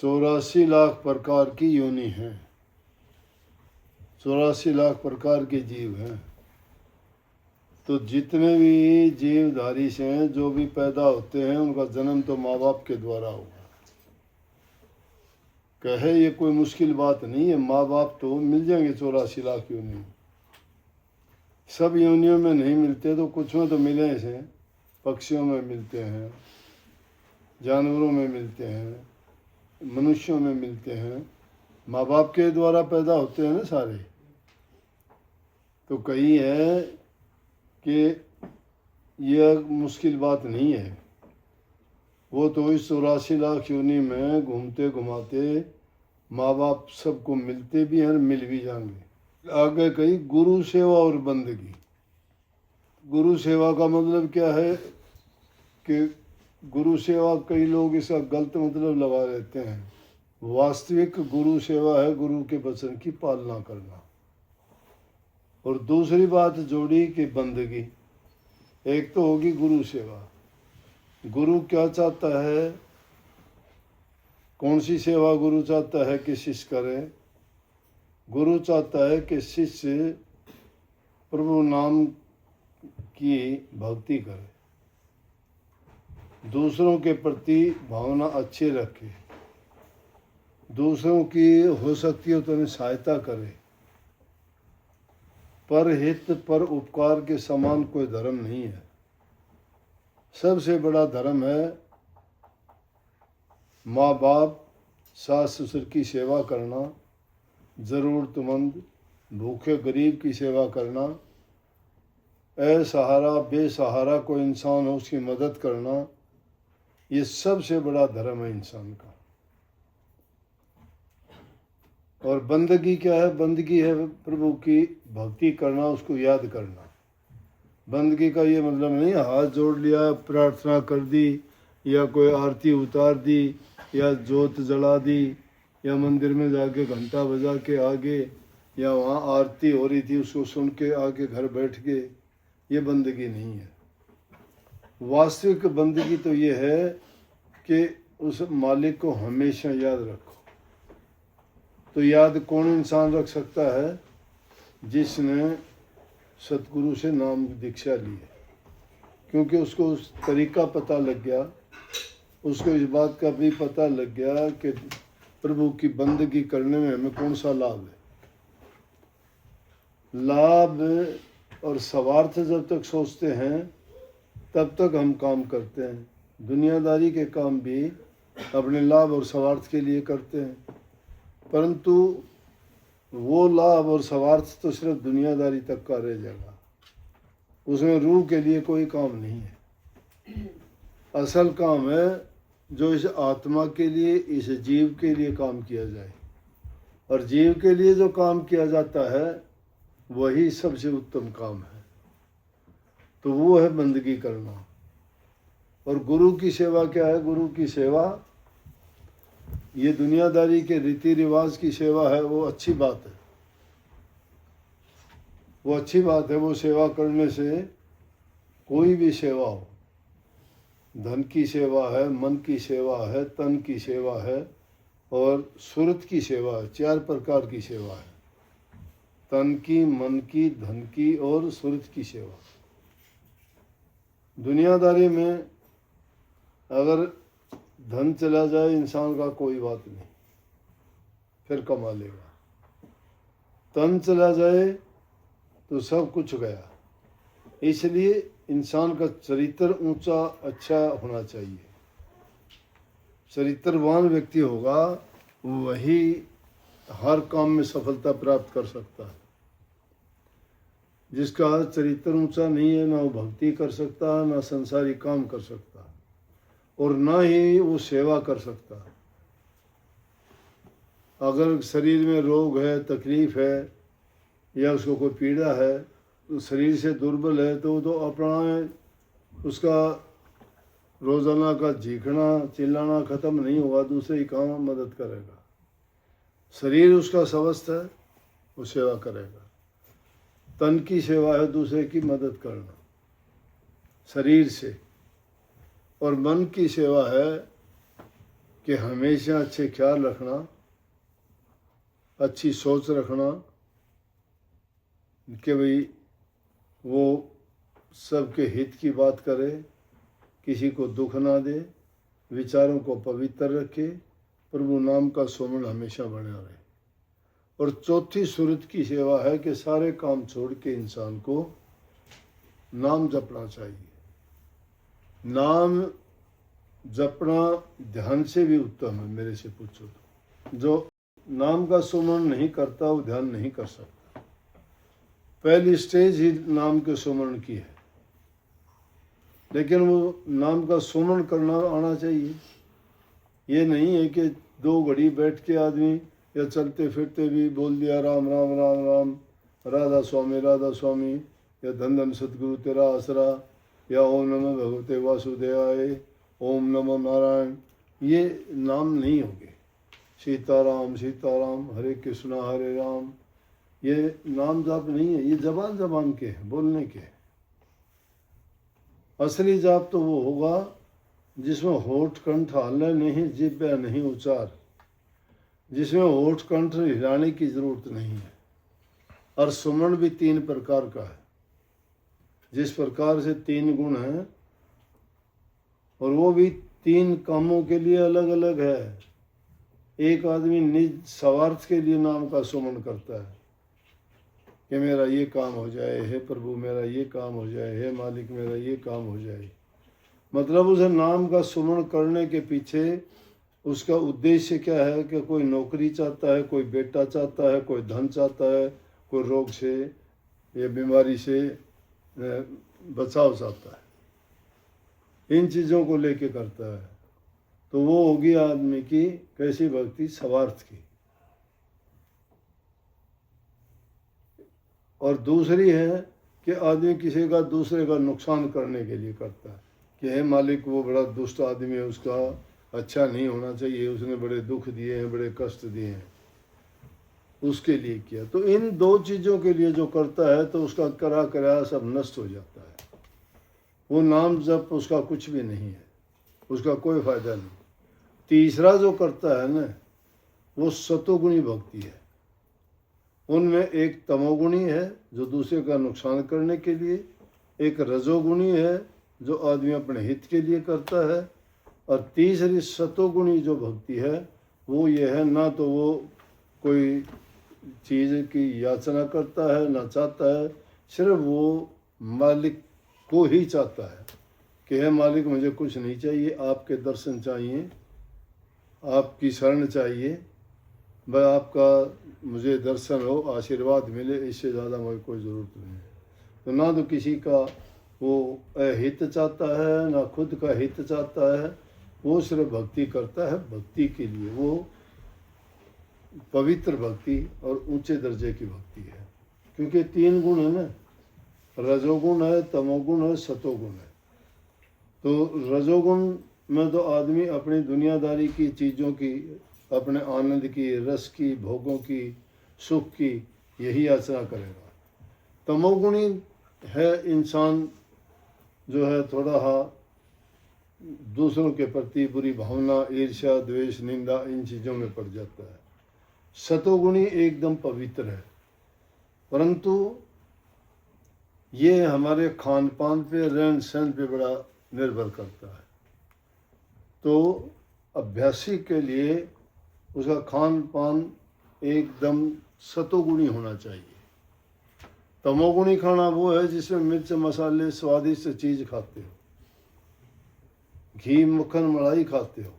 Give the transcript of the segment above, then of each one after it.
84 लाख प्रकार की योनि हैं, 84 लाख प्रकार के जीव हैं। तो जितने भी जीवधारी से हैं, जो भी पैदा होते हैं, उनका जन्म तो माँ बाप के द्वारा हुआ। कहे ये कोई मुश्किल बात नहीं है, माँ बाप तो मिल जाएंगे 84 लाख योनि। सब योनियों में नहीं मिलते तो कुछ में तो मिले हैं, पक्षियों में मिलते हैं, जानवरों में मिलते हैं, मनुष्यों में मिलते हैं। माँ बाप के द्वारा पैदा होते हैं ना सारे। तो कही है कि यह मुश्किल बात नहीं है। वो तो इस 84 लाख योनि में घूमते घुमाते माँ बाप सबको मिलते भी हैं और मिल भी जाएंगे। आगे कही गुरु सेवा और बंदगी। गुरु सेवा का मतलब क्या है कि गुरु सेवा कई लोग इसका गलत मतलब लगा देते हैं। वास्तविक गुरु सेवा है गुरु के वचन की पालना करना। और दूसरी बात जोड़ी कि बंदगी। एक तो होगी गुरु सेवा। गुरु क्या चाहता है, कौन सी सेवा गुरु चाहता है कि शिष्य करे? गुरु चाहता है कि शिष्य प्रभु नाम की भक्ति करे, दूसरों के प्रति भावना अच्छी रखे, दूसरों की हो सकती हो तो उन्हें सहायता करे। पर हित पर उपकार के समान कोई धर्म नहीं है। सबसे बड़ा धर्म है माँ बाप, सास ससुर की सेवा करना, ज़रूरतमंद भूखे गरीब की सेवा करना, असहारा बेसहारा कोई इंसान हो उसकी मदद करना। ये सबसे बड़ा धर्म है इंसान का। और बंदगी क्या है? बंदगी है प्रभु की भक्ति करना, उसको याद करना। बंदगी का ये मतलब नहीं हाथ जोड़ लिया, प्रार्थना कर दी, या कोई आरती उतार दी, या जोत जला दी, या मंदिर में जाके घंटा बजा के आगे, या वहाँ आरती हो रही थी उसको सुन के आके घर बैठ गए। ये बंदगी नहीं है। वास्तविक बंदगी तो ये है कि उस मालिक को हमेशा याद रखो। तो याद कौन इंसान रख सकता है? जिसने सतगुरु से नाम दीक्षा ली है, क्योंकि उसको उस तरीका पता लग गया, उसको इस बात का भी पता लग गया कि प्रभु की बंदगी करने में हमें कौन सा लाभ है। लाभ और स्वार्थ जब तक सोचते हैं तब तक हम काम करते हैं। दुनियादारी के काम भी अपने लाभ और स्वार्थ के लिए करते हैं, परंतु वो लाभ और स्वार्थ तो सिर्फ दुनियादारी तक का रह जाएगा। उसमें रूह के लिए कोई काम नहीं है। असल काम है जो इस आत्मा के लिए, इस जीव के लिए काम किया जाए। और जीव के लिए जो काम किया जाता है वही सबसे उत्तम काम है। तो वो है बंदगी करना। और गुरु की सेवा क्या है? गुरु की सेवा ये दुनियादारी के रीति रिवाज की सेवा है, वो अच्छी बात है, वो अच्छी बात है। वो सेवा करने से कोई भी सेवा हो, धन की सेवा है, मन की सेवा है, तन की सेवा है और सुरत की सेवा है। 4 प्रकार की सेवा है, तन की, मन की, धन की और सुरत की सेवा। दुनियादारी में अगर धन चला जाए इंसान का कोई बात नहीं, फिर कमा लेगा। तन चला जाए तो सब कुछ गया। इसलिए इंसान का चरित्र ऊंचा अच्छा होना चाहिए। चरित्रवान व्यक्ति होगा वही हर काम में सफलता प्राप्त कर सकता है। जिसका चरित्र ऊंचा नहीं है, ना वो भक्ति कर सकता, ना संसारी काम कर सकता, और ना ही वो सेवा कर सकता। अगर शरीर में रोग है, तकलीफ है, या उसको कोई पीड़ा है, तो शरीर से दुर्बल है, तो अपना उसका रोजाना का चीखना चिल्लाना खत्म नहीं होगा, दूसरे ही काम मदद करेगा। शरीर उसका स्वस्थ है, वो सेवा करेगा। तन की सेवा है दूसरे की मदद करना शरीर से, और मन की सेवा है कि हमेशा अच्छे ख्याल रखना, अच्छी सोच रखना कि भाई वो सबके हित की बात करे, किसी को दुख ना दे, विचारों को पवित्र रखे, प्रभु नाम का सुमरण हमेशा बना रहे। और चौथी सूरत की सेवा है कि सारे काम छोड़ के इंसान को नाम जपना चाहिए। नाम जपना ध्यान से भी उत्तम है, मेरे से पूछो तो। जो नाम का सुमरण नहीं करता वो ध्यान नहीं कर सकता। पहली स्टेज ही नाम के सुमरण की है, लेकिन वो नाम का सुमरण करना आना चाहिए। ये नहीं है कि 2 घड़ी बैठ के आदमी या चलते फिरते भी बोल दिया राम राम राम राम, राधा स्वामी, या धन धन सतगुरु तेरा आसरा, या ओम नमः भगवते वासुदेवाय, ओम नमः नारायण। ये नाम नहीं होंगे। सीताराम सीताराम, हरे कृष्णा हरे राम, ये नाम जाप नहीं है, ये जबान के हैं, बोलने के। असली जाप तो वो होगा जिसमें होठ कंठ हिले नहीं, जिह्वा नहीं उच्चार, जिसमें होठ कंठ हिलाने की जरूरत नहीं है। और सुमरण भी 3 प्रकार का है। जिस प्रकार से 3 गुण हैं, और वो भी 3 कामों के लिए अलग अलग है। एक आदमी निज स्वार्थ के लिए नाम का सुमरण करता है कि मेरा ये काम हो जाए, हे प्रभु मेरा ये काम हो जाए, हे मालिक मेरा ये काम हो जाए। मतलब उसे नाम का सुमरण करने के पीछे उसका उद्देश्य क्या है कि कोई नौकरी चाहता है, कोई बेटा चाहता है, कोई धन चाहता है, कोई रोग से या बीमारी से बचाव चाहता है। इन चीज़ों को लेके करता है। तो वो होगी आदमी की कैसी भक्ति? स्वार्थ की। और दूसरी है कि आदमी किसी का दूसरे का नुकसान करने के लिए करता है कि हे मालिक वो बड़ा दुष्ट आदमी है, उसका अच्छा नहीं होना चाहिए, उसने बड़े दुख दिए हैं, बड़े कष्ट दिए हैं, उसके लिए किया। तो इन 2 चीज़ों के लिए जो करता है तो उसका करा सब नष्ट हो जाता है। वो नाम जप उसका कुछ भी नहीं है, उसका कोई फायदा नहीं। तीसरा जो करता है ना, वो सतोगुणी भक्ति है। उनमें एक तमोगुणी है जो दूसरे का नुकसान करने के लिए, एक रजोगुणी है जो आदमी अपने हित के लिए करता है, और तीसरी सतोगुणी जो भक्ति है वो ये है, ना तो वो कोई चीज़ की याचना करता है ना चाहता है, सिर्फ वो मालिक को ही चाहता है कि हे मालिक मुझे कुछ नहीं चाहिए, आपके दर्शन चाहिए, आपकी शरण चाहिए, बस आपका मुझे दर्शन हो, आशीर्वाद मिले, इससे ज़्यादा मुझे कोई ज़रूरत नहीं है। तो ना तो किसी का वो हित चाहता है ना खुद का हित चाहता है, वो सिर्फ भक्ति करता है भक्ति के लिए। वो पवित्र भक्ति और ऊंचे दर्जे की भक्ति है, क्योंकि 3 गुण है ना, रजोगुण है, तमोगुण है, सतोगुण है। तो रजोगुण में तो आदमी अपनी दुनियादारी की चीज़ों की, अपने आनंद की, रस की, भोगों की, सुख की यही याचना करेगा। तमोगुणी है इंसान जो है थोड़ा दूसरों के प्रति बुरी भावना, ईर्ष्या, द्वेष, निंदा, इन चीज़ों में पड़ जाता है। सतोगुणी एकदम पवित्र है, परंतु ये हमारे खान पान पे, रहन सहन पे बड़ा निर्भर करता है। तो अभ्यासी के लिए उसका खान पान एकदम सतोगुणी होना चाहिए। तमोगुणी खाना वो है जिसमें मिर्च मसाले स्वादिष्ट चीज़ खाते हो, घी मक्खन मलाई खाते हो,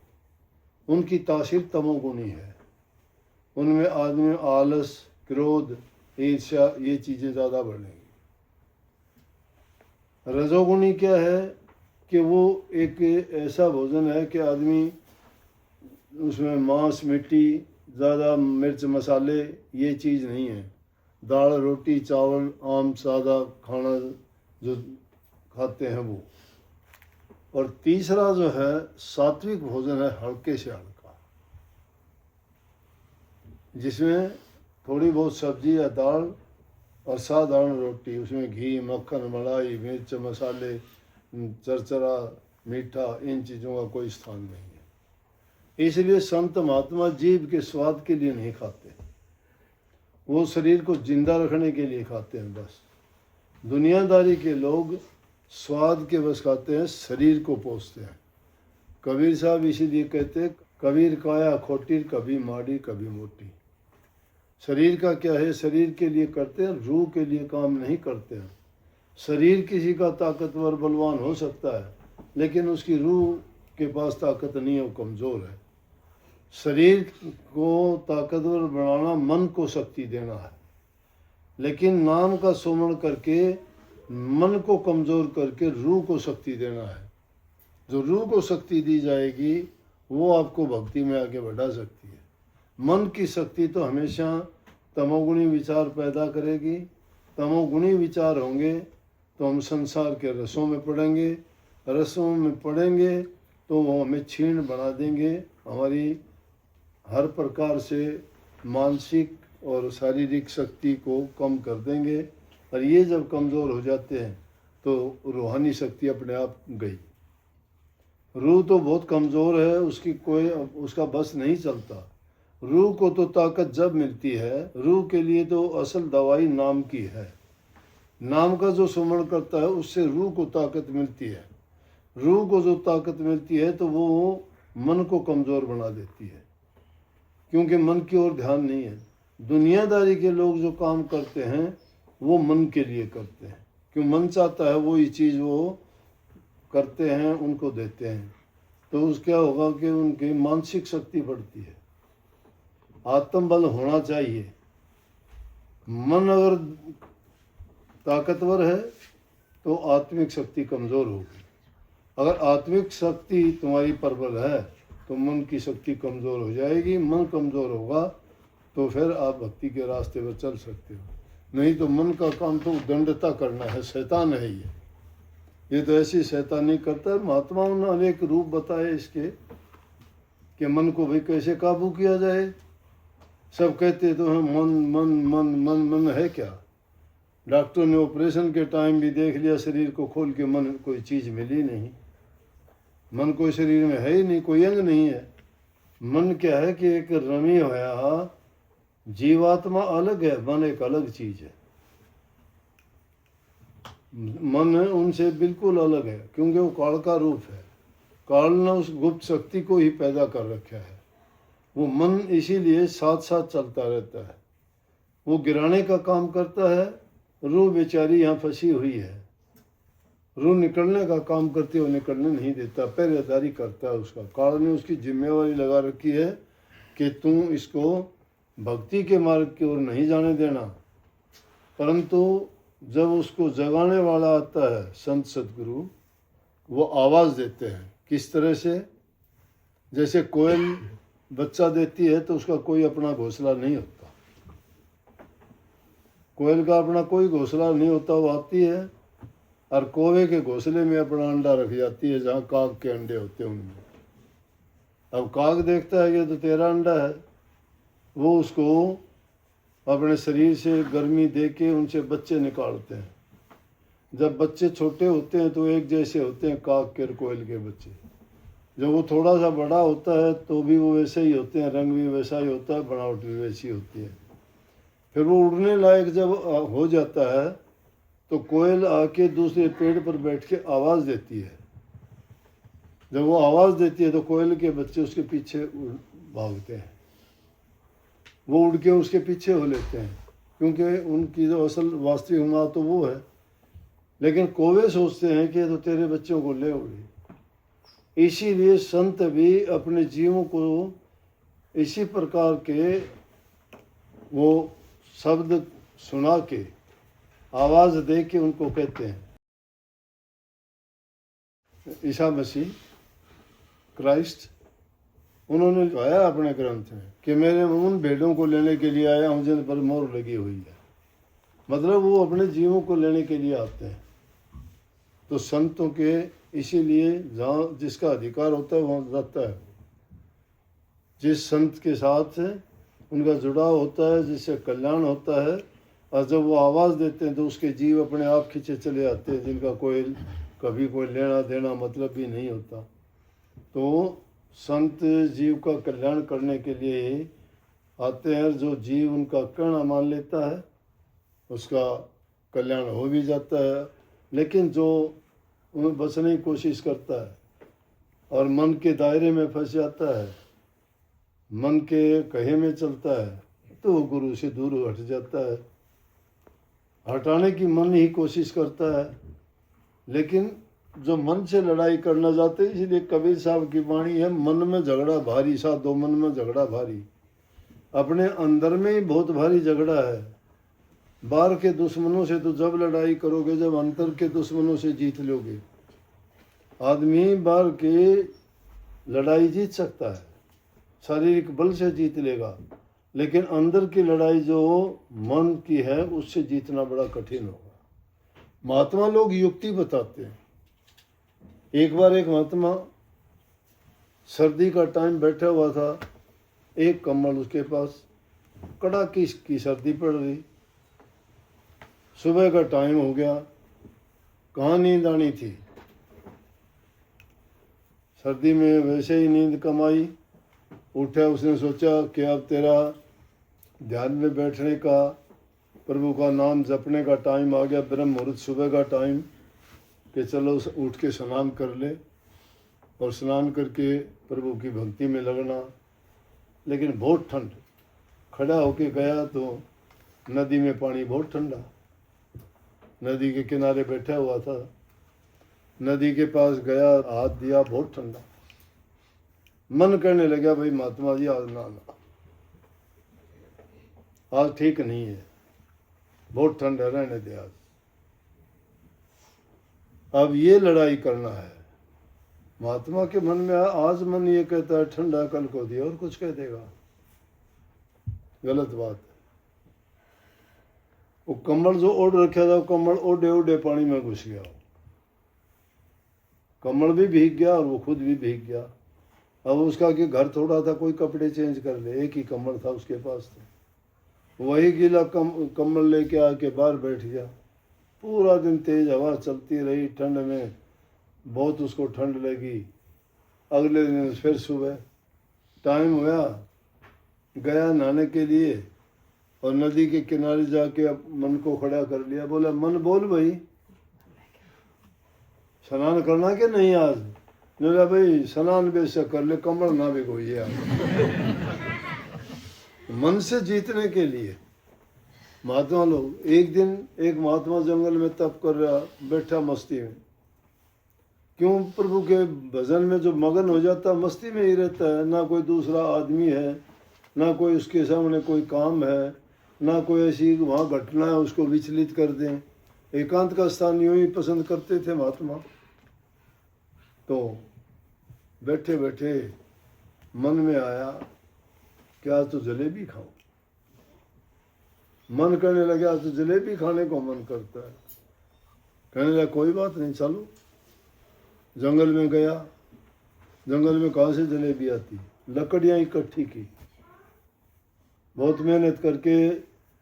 उनकी तासीर तमोगुणी है। उनमें आदमी आलस, क्रोध, ईर्ष्या, ये चीज़ें ज़्यादा बढ़ेंगी। रजोगुणी क्या है कि वो एक ऐसा भोजन है कि आदमी उसमें मांस, मिट्टी, ज़्यादा मिर्च मसाले ये चीज़ नहीं है। दाल, रोटी, चावल, आम सादा खाना जो खाते हैं वो। और तीसरा जो है सात्विक भोजन है, हल्के से हल्का, जिसमें थोड़ी बहुत सब्जी या दाल और साधारण रोटी, उसमें घी, मक्खन, मलाई, मिर्च मसाले, चरचरा, मीठा, इन चीज़ों का कोई स्थान नहीं है। इसलिए संत महात्मा जीव के स्वाद के लिए नहीं खाते, वो शरीर को जिंदा रखने के लिए खाते हैं बस। दुनियादारी के लोग स्वाद के बस खाते हैं, शरीर को पोसते हैं। कबीर साहब इसीलिए कहते हैं, कबीर काया खोटी, कभी माड़ी कभी मोटी। शरीर का क्या है, शरीर के लिए करते हैं, रूह के लिए काम नहीं करते हैं। शरीर किसी का ताकतवर बलवान हो सकता है, लेकिन उसकी रूह के पास ताकत नहीं है, वो कमज़ोर है। शरीर को ताकतवर बनाना मन को शक्ति देना है, लेकिन नाम का सुमरण करके मन को कमज़ोर करके रूह को शक्ति देना है। जो रूह को शक्ति दी जाएगी वो आपको भक्ति में आगे बढ़ा सकती है। मन की शक्ति तो हमेशा तमोगुणी विचार पैदा करेगी। तमोगुणी विचार होंगे तो हम संसार के रसों में पड़ेंगे, रसों में पड़ेंगे तो वो हमें क्षीण बना देंगे, हमारी हर प्रकार से मानसिक और शारीरिक शक्ति को कम कर देंगे। और ये जब कमज़ोर हो जाते हैं तो रूहानी शक्ति अपने आप गई। रूह तो बहुत कमज़ोर है, उसका बस नहीं चलता। रूह को तो ताकत जब मिलती है, रूह के लिए तो असल दवाई नाम की है। नाम का जो सुमरण करता है उससे रूह को ताकत मिलती है। रूह को जो ताकत मिलती है तो वो मन को कमज़ोर बना देती है, क्योंकि मन की ओर ध्यान नहीं है। दुनियादारी के लोग जो काम करते हैं वो मन के लिए करते हैं, क्यों मन चाहता है वही चीज़ वो करते हैं, उनको देते हैं। तो उस क्या होगा कि उनकी मानसिक शक्ति बढ़ती है। आत्मबल होना चाहिए। मन अगर ताकतवर है तो आत्मिक शक्ति कमज़ोर होगी। अगर आत्मिक शक्ति तुम्हारी प्रबल है तो मन की शक्ति कमज़ोर हो जाएगी। मन कमज़ोर होगा तो फिर आप भक्ति के रास्ते पर चल सकते हो, नहीं तो मन का काम तो उद्दंडता करना है, शैतान है ये तो ऐसी शैतानी करता है। महात्माओं ने अनेक रूप बताए इसके कि मन को भी कैसे काबू किया जाए। सब कहते तो हैं मन मन मन मन मन है क्या। डॉक्टर ने ऑपरेशन के टाइम भी देख लिया, शरीर को खोल के मन कोई चीज़ मिली नहीं। मन कोई शरीर में है ही नहीं, कोई अंग नहीं है। मन क्या है कि एक रमी होया, जीवात्मा अलग है, मन एक अलग चीज़ है। मन उनसे बिल्कुल अलग है, क्योंकि वो काल का रूप है। काल ने उस गुप्त शक्ति को ही पैदा कर रखा है। वो मन इसीलिए साथ साथ चलता रहता है। वो गिराने का काम करता है। रूह बेचारी यहाँ फंसी हुई है, रूह निकलने का काम करती है, वो निकलने नहीं देता, पहरेदारी करता है उसका। काल ने उसकी जिम्मेवारी लगा रखी है कि तुम इसको भक्ति के मार्ग की ओर नहीं जाने देना। परंतु जब उसको जगाने वाला आता है संत सदगुरु, वो आवाज़ देते हैं। किस तरह से? जैसे कोयल बच्चा देती है तो उसका कोई अपना घोंसला नहीं होता। कोयल का अपना कोई घोंसला नहीं होता, वो आती है और कौवे के घोंसले में अपना अंडा रख जाती है, जहाँ काग के अंडे होते हैं उनमें। अब काग देखता है कि तो तेरा अंडा है, वो उसको अपने शरीर से गर्मी दे के उनसे बच्चे निकालते हैं। जब बच्चे छोटे होते हैं तो एक जैसे होते हैं काग के और कोयल के बच्चे। जब वो थोड़ा सा बड़ा होता है तो भी वो वैसे ही होते हैं, रंग भी वैसा ही होता है, बनावट भी वैसी होती है। फिर वो उड़ने लायक जब हो जाता है तो कोयल आके दूसरे पेड़ पर बैठ के आवाज़ देती है। जब वो आवाज़ देती है तो कोयल के बच्चे उसके पीछे भागते हैं, वो उड़ के उसके पीछे हो लेते हैं, क्योंकि उनकी जो असल वास्तविक माँ तो वो है। लेकिन कौवे सोचते हैं कि तो तेरे बच्चों को ले उड़ी। इसीलिए संत भी अपने जीवों को इसी प्रकार के वो शब्द सुना के, आवाज़ दे के उनको कहते हैं। ईसा मसीह क्राइस्ट, उन्होंने कहा अपने ग्रंथ में कि मेरे उन भेड़ों को लेने के लिए आया हूँ जिन पर मोहर लगी हुई है। मतलब वो अपने जीवों को लेने के लिए आते हैं। तो संतों के इसीलिए जहाँ जिसका अधिकार होता है वहाँ जाता है। जिस संत के साथ उनका जुड़ाव होता है, जिससे कल्याण होता है, और जब वो आवाज़ देते हैं तो उसके जीव अपने आप खींचे चले आते हैं, जिनका कभी कोई लेना देना मतलब भी नहीं होता। तो संत जीव का कल्याण करने के लिए आते हैं। जो जीव उनका कहना मान लेता है उसका कल्याण हो भी जाता है, लेकिन जो उन्हें बचने की कोशिश करता है और मन के दायरे में फंस जाता है, मन के कहे में चलता है, तो वो गुरु से दूर हट जाता है। हटाने की मन ही कोशिश करता है, लेकिन जो मन से लड़ाई करना चाहते हैं, इसलिए कबीर साहब की वाणी है, मन में झगड़ा भारी सा, दो मन में झगड़ा भारी। अपने अंदर में ही बहुत भारी झगड़ा है। बाहर के दुश्मनों से तो जब लड़ाई करोगे जब अंतर के दुश्मनों से जीत लोगे। आदमी बाहर के लड़ाई जीत सकता है, शारीरिक बल से जीत लेगा, लेकिन अंदर की लड़ाई जो मन की है उससे जीतना बड़ा कठिन होगा। महात्मा लोग युक्ति बताते हैं। एक बार एक महात्मा सर्दी का टाइम बैठा हुआ था, एक कम्बल उसके पास, कड़ाके की सर्दी पड़ रही, सुबह का टाइम हो गया, कहाँ नींद आनी थी, सर्दी में वैसे ही नींद कम आई। उठा, उसने सोचा कि अब तेरा ध्यान में बैठने का, प्रभु का नाम जपने का टाइम आ गया, ब्रह्म मुहूर्त सुबह का टाइम, कि चलो उठ के स्नान कर ले और स्नान करके प्रभु की भक्ति में लगना। लेकिन बहुत ठंड, खड़ा होके गया तो नदी में पानी बहुत ठंडा, नदी के किनारे बैठा हुआ था, नदी के पास गया, हाथ दिया, बहुत ठंडा। मन करने लगा भाई महात्मा जी आज ना, आज ठीक नहीं है, बहुत ठंड है, रहने दे आज। अब ये लड़ाई करना है। महात्मा के मन में आज मन ये कहता है ठंडा, कल को दिया और कुछ कह देगा, गलत बात है। वो कम्बल जो ओढ़ रखा था, कम्बल ओढ़े ओढ़े पानी में घुस गया, कम्बल भी भीग गया और वो खुद भी भीग गया। अब उसका कि घर थोड़ा था, कोई कपड़े चेंज कर ले, एक ही कम्बल था उसके पास, तो वही गीला कम्बल लेके आके बाहर बैठ गया। पूरा दिन तेज हवा चलती रही, ठंड में बहुत उसको ठंड लगी। अगले दिन फिर सुबह टाइम हुआ, गया नहाने के लिए और नदी के किनारे जाके अब मन को खड़ा कर लिया। बोला मन बोल भाई, स्नान करना कि नहीं आज? बोला भाई स्नान बेशक कर ले, कमर ना भिगोइए आप। मन से जीतने के लिए महात्मा लोग। एक दिन एक महात्मा जंगल में तप कर रहा, बैठा मस्ती में। क्यों? प्रभु के भजन में जो मगन हो जाता मस्ती में ही रहता है, ना कोई दूसरा आदमी है, ना कोई उसके सामने कोई काम है, ना कोई ऐसी वहाँ घटना है उसको विचलित कर दें। एकांत का स्थान यूँ ही पसंद करते थे महात्मा। तो बैठे बैठे मन में आया कि आज तो जलेबी खाऊं। मन करने लगा आज तो जलेबी खाने को मन करता है। कहने लगा कोई बात नहीं, चलो। जंगल में गया, जंगल में कहाँ से जलेबी आती, लकड़ियाँ इकट्ठी की, बहुत मेहनत करके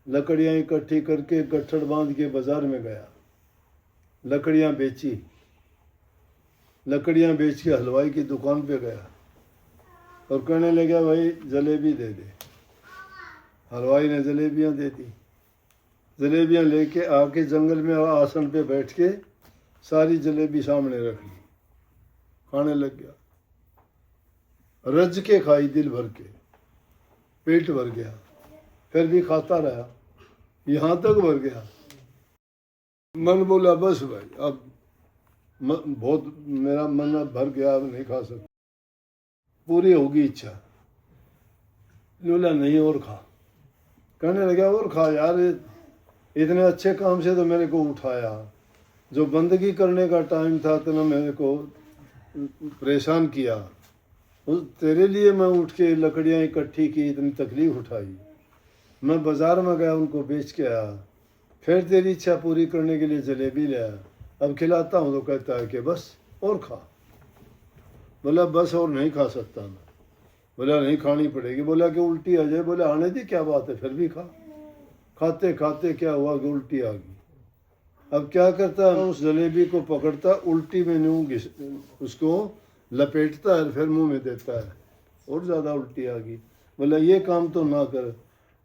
लकड़ियाँ इकट्ठी करके गट्ठड़ बांध के बाजार में गया, लकड़ियाँ बेची, लकड़ियाँ बेच के हलवाई की दुकान पे गया और कहने लगा भाई जलेबी दे दे। हलवाई ने जलेबियाँ दे दी। जलेबियाँ लेके आके जंगल में आसन पे बैठ के सारी जलेबी सामने रख ली, खाने लग गया। रज के खाई दिल भर के, पेट भर गया, फिर भी खाता रहा, यहाँ तक भर गया। मन बोला बस भाई अब बहुत मेरा मन अब भर गया, अब नहीं खा सकता, पूरी होगी इच्छा। बोला नहीं और खा। कहने लगा और खा यार, इतने अच्छे काम से तो मेरे को उठाया, जो बंदगी करने का टाइम था तो ना मेरे को परेशान किया, तेरे लिए मैं उठ के लकड़ियाँ इकट्ठी की, इतनी तकलीफ उठाई, मैं बाज़ार में गया उनको बेच के आया, फिर तेरी इच्छा पूरी करने के लिए जलेबी ले आया, अब खिलाता हूँ तो कहता है कि बस और खा। बोला बस और नहीं खा सकता मैं। बोला नहीं खानी पड़ेगी। बोला कि उल्टी आ जाए। बोला आने दी, क्या बात है, फिर भी खा। खाते खाते क्या हुआ कि उल्टी आ गई। अब क्या करता, उस जलेबी को पकड़ता, उल्टी में यूँ उसको लपेटता है फिर मुंह में देता है, और ज़्यादा उल्टी आ गई। बोला ये काम तो ना कर।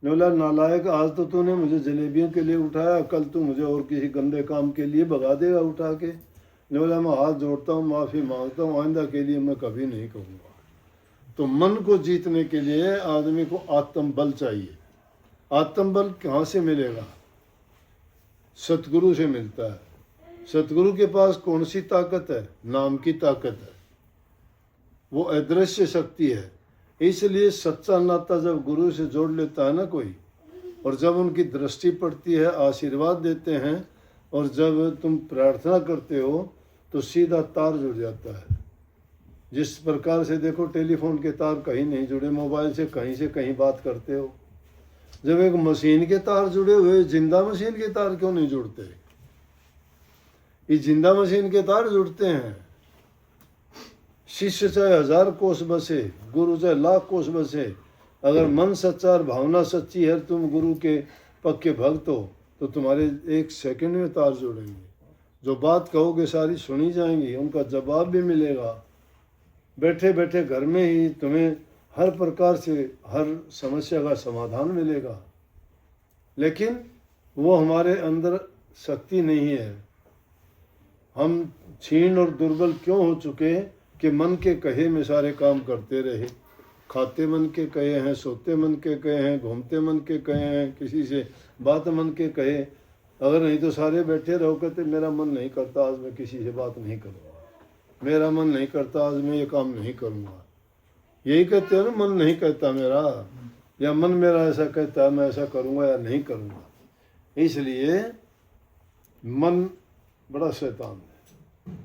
ने बोला नालायक, आज तो तूने मुझे जलेबियों के लिए उठाया, कल तू मुझे और किसी गंदे काम के लिए भगा देगा उठा के। ने बोला मैं हाथ जोड़ता हूँ, माफ़ी मांगता हूँ, आइंदा के लिए मैं कभी नहीं कहूँगा। तो मन को जीतने के लिए आदमी को आत्मबल चाहिए। आत्मबल कहाँ से मिलेगा? सतगुरु से मिलता है। सतगुरु के पास कौन सी ताकत है? नाम की ताकत है, वो अदृश्य शक्ति है। इसलिए सच्चा नाता जब गुरु से जोड़ लेता है ना कोई, और जब उनकी दृष्टि पड़ती है, आशीर्वाद देते हैं, और जब तुम प्रार्थना करते हो तो सीधा तार जुड़ जाता है। जिस प्रकार से देखो टेलीफोन के तार कहीं नहीं जुड़े, मोबाइल से कहीं बात करते हो। जब एक मशीन के तार जुड़े हुए, जिंदा मशीन के तार क्यों नहीं जुड़ते? ये जिंदा मशीन के तार जुड़ते हैं। शिष्य चाहे 1000 कोस बसे, गुरु चाहे 1,00,000 कोस बसे, अगर मन सच्चा और भावना सच्ची है, तुम गुरु के पक्के भक्त हो, तो तुम्हारे 1 सेकंड में तार जुड़ेंगे। जो बात कहोगे सारी सुनी जाएंगी, उनका जवाब भी मिलेगा। बैठे बैठे घर में ही तुम्हें हर प्रकार से हर समस्या का समाधान मिलेगा। लेकिन वो हमारे अंदर शक्ति नहीं है। हम क्षीण और दुर्बल क्यों हो चुके कि मन के कहे में सारे काम करते रहे। खाते मन के कहे हैं, सोते मन के कहे हैं, घूमते मन के कहे हैं, किसी से बात मन के कहे। अगर नहीं तो सारे बैठे रहो कहते मेरा मन नहीं करता आज मैं किसी से बात नहीं करूँगा, मेरा मन नहीं करता आज मैं ये काम नहीं करूँगा। यही कहते हो ना, मन नहीं कहता मेरा, या मन मेरा ऐसा कहता है मैं ऐसा करूँगा या नहीं करूँगा। इसलिए मन बड़ा शैतान है,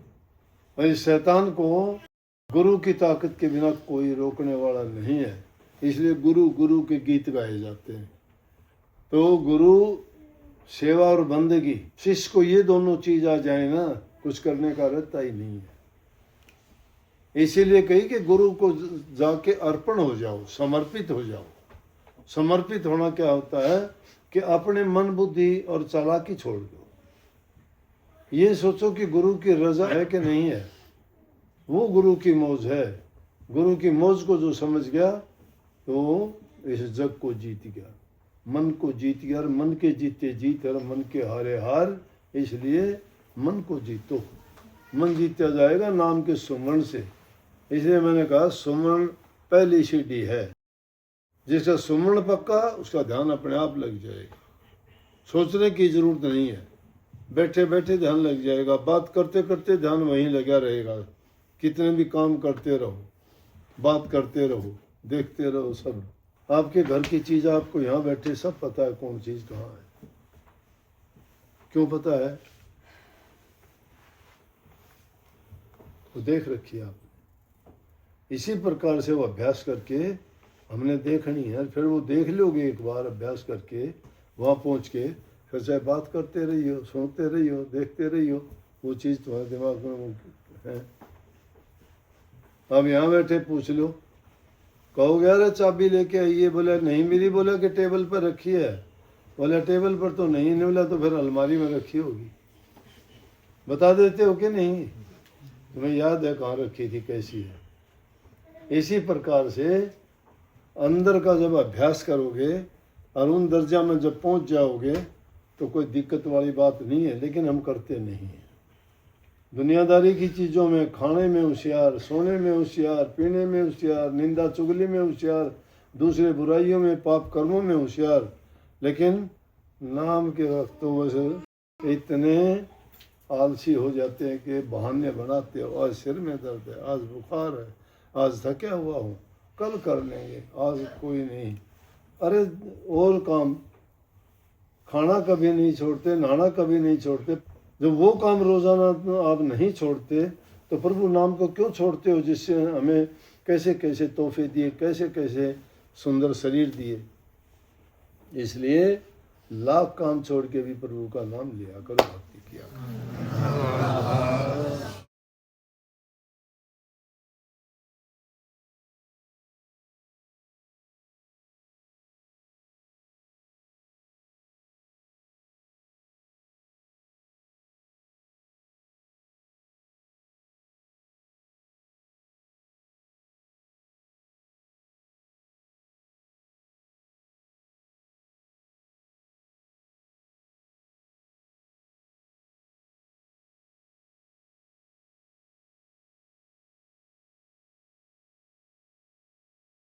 और इस शैतान को गुरु की ताकत के बिना कोई रोकने वाला नहीं है। इसलिए गुरु गुरु के गीत गाए जाते हैं। तो गुरु सेवा और बंदगी, शिष्य को ये दोनों चीज आ जाए ना, कुछ करने का रहता ही नहीं है। इसीलिए कही कि गुरु को जाके अर्पण हो जाओ, समर्पित हो जाओ। समर्पित होना क्या होता है कि अपने मन बुद्धि और चालाकी छोड़ दो। ये सोचो कि गुरु की रजा है कि नहीं है, वो गुरु की मौज है। गुरु की मौज को जो समझ गया तो इस जग को जीत गया, मन को जीत गया। और मन के जीते जीत और मन के हारे हार। इसलिए मन को जीतो, मन जीता जाएगा नाम के सुमरण से। इसलिए मैंने कहा सुमरण पहली सीढ़ी है। जिसका सुमरण पक्का उसका ध्यान अपने आप लग जाएगा। सोचने की जरूरत नहीं है, बैठे बैठे ध्यान लग जाएगा। बात करते करते ध्यान वहीं लगा रहेगा। कितने भी काम करते रहो, बात करते रहो, देखते रहो। सब आपके घर की चीज़ आपको यहाँ बैठे सब पता है कौन चीज़ कहाँ है। क्यों पता है? वो देख रखी है आपने। इसी प्रकार से वो अभ्यास करके हमने देखनी है। फिर वो देख लोगे एक बार अभ्यास करके, वहाँ पहुँच के फिर चाहे बात करते रहियो, सुनते रहियो, देखते रहियो, वो चीज़ तुम्हारे दिमाग में है। अब यहाँ बैठे पूछ लो, कहोगे अरे चाबी लेके आइए, बोला नहीं मिली, बोला कि टेबल पर रखी है, बोला टेबल पर तो नहीं, बोला तो फिर अलमारी में रखी होगी। बता देते हो कि नहीं? तुम्हें याद है कहाँ रखी थी, कैसी है? इसी प्रकार से अंदर का जब अभ्यास करोगे और उन दर्जा में जब पहुंच जाओगे तो कोई दिक्कत वाली बात नहीं है। लेकिन हम करते नहीं हैं। दुनियादारी की चीज़ों में, खाने में होशियार, सोने में होशियार, पीने में होशियार, निंदा चुगली में होशियार, दूसरे बुराइयों में, पाप कर्मों में होशियार। लेकिन नाम के वक्त तो बस इतने आलसी हो जाते हैं कि बहाने बनाते हो। आज सिर में दर्द है, आज बुखार है, आज थका हुआ हूँ, कल कर लेंगे, आज कोई नहीं। अरे और काम, खाना कभी नहीं छोड़ते, नहाना कभी नहीं छोड़ते। जब वो काम रोजाना आप नहीं छोड़ते तो प्रभु नाम को क्यों छोड़ते हो, जिससे हमें कैसे कैसे तोहफे दिए, कैसे कैसे सुंदर शरीर दिए। इसलिए लाख काम छोड़ के भी प्रभु का नाम लिया करो, भक्ति किया करो।